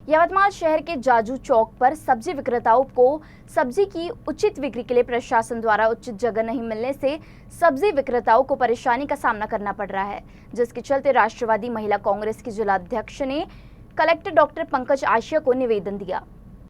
यवतमाल शहर के जाजू चौक पर सब्जी विक्रेताओं को सब्जी की उचित बिक्री के लिए प्रशासन द्वारा उचित जगह नहीं मिलने से सब्जी विक्रेताओं को परेशानी का सामना करना पड़ रहा है, जिसके चलते राष्ट्रवादी महिला कांग्रेस की जिलाध्यक्ष ने कलेक्टर डॉक्टर पंकज आशिया को निवेदन दिया।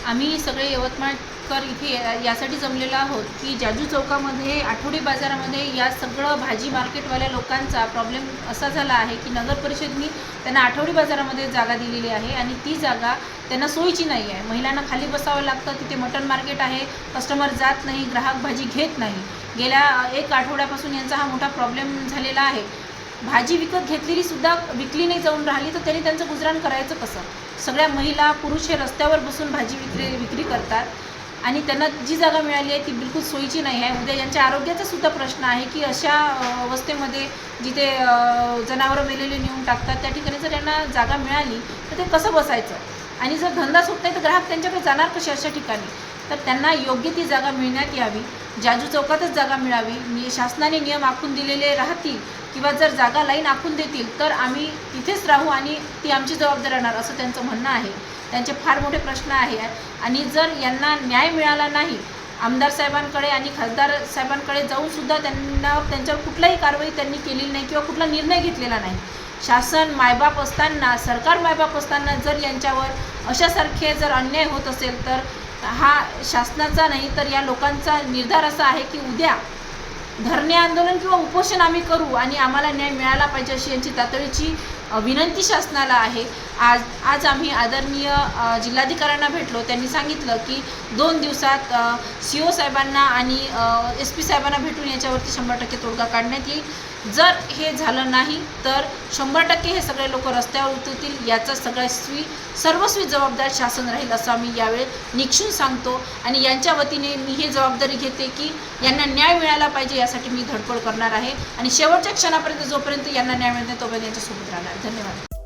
आम्ही सगळे यवतमाळकर इथे यासाठी जमलेलो आहोत की जाजू चौकामध्ये आठवडी बाजारामध्ये या सगळं भाजी मार्केटवाल्या लोकांचा प्रॉब्लेम असा झाला आहे की नगर परिषदेने त्यांना आठवडी बाजारामध्ये जागा दिलेली आहे आणि ती जागा त्यांना सोयीची नाही आहे। महिलांना खाली बसावं लागतं, तिथे मटन मार्केट आहे, कस्टमर जात नाही, ग्राहक भाजी घेत नाही। गेल्या एक आठवड्यापासून यांचा हा मोठा प्रॉब्लेम झालेला आहे। भाजी विकत घेतलेली सुद्धा विकली नाही जाऊन राहिली तर त्यांनी त्यांचं गुजराण करायचं कसं? सगळ्या महिला पुरुष हे रस्त्यावर बसून भाजी विक्री करतात आणि त्यांना जी जागा मिळाली आहे ती बिलकुल सोयीची नाही आहे। उद्या यांच्या आरोग्याचा सुद्धा प्रश्न आहे की अशा अवस्थेमध्ये जिथे जनावरं मेलेले नेऊन टाकतात त्या ठिकाणी जर यांना जागा मिळाली तर ते कसं बसायचं आणि जर धंदाच होत नाही तर ग्राहक त्यांच्याकडे जाणार कसे अशा ठिकाणी? तर त्यांना योग्य ती जागा मिळण्यात यावी, जाजू चौकातच जागा मिळावी। शासनाने नियम आखून दिलेले राहतील किंवा जर जागा लाईन आखून देतील तर आम्ही तिथेच राहू आणि ती आमची जबाबदारी राहणार असं त्यांचं म्हणणं आहे। त्यांचे फार मोठे प्रश्न आहे आणि जर यांना न्याय मिळाला नाही, आमदार साहेबांकडे आणि खासदार साहेबांकडे जाऊन सुद्धा त्यांच्यावर कुठलाही कारवाई त्यांनी केलेली नाही किंवा कुठला निर्णय घेतलेला नाही। शासन मायबाप असताना, सरकार मायबाप असताना जर यांच्यावर अशासारखे जर अन्याय होत असेल तर हा शासनाचा नाही तर या लोकांचा निर्धार असा आहे की उद्या धरणे आंदोलन किंवा उपोषण आम्ही करू आणि आम्हाला न्याय मिळाला पाहिजे अशी यांची तातडीची विनंती शासनाला आहे। आज आम्ही आदरणीय जिल्हाधिकाऱ्यांना भेटलो, त्यांनी सांगितलं की 2 दिवसात CO साहेबांना आणि SP साहेबांना भेटून याच्यावरती 100% तोडगा काढण्यात येईल। जर हे झालं नाही तर 100% हे सगळे लोक रस्त्यावर उतरतील। याचा सर्वस्वी जबाबदार शासन राहील असं आम्ही यावेळी निक्षून सांगतो आणि यांच्या वतीने मी हे जबाबदारी घेते की यांना न्याय मिळाला पाहिजे यासाठी मी धडपड करणार आहे आणि शेवटच्या क्षणापर्यंत जोपर्यंत यांना न्याय मिळत नाही तोपर्यंत यांच्यासोबत राहणार। धन्यवाद।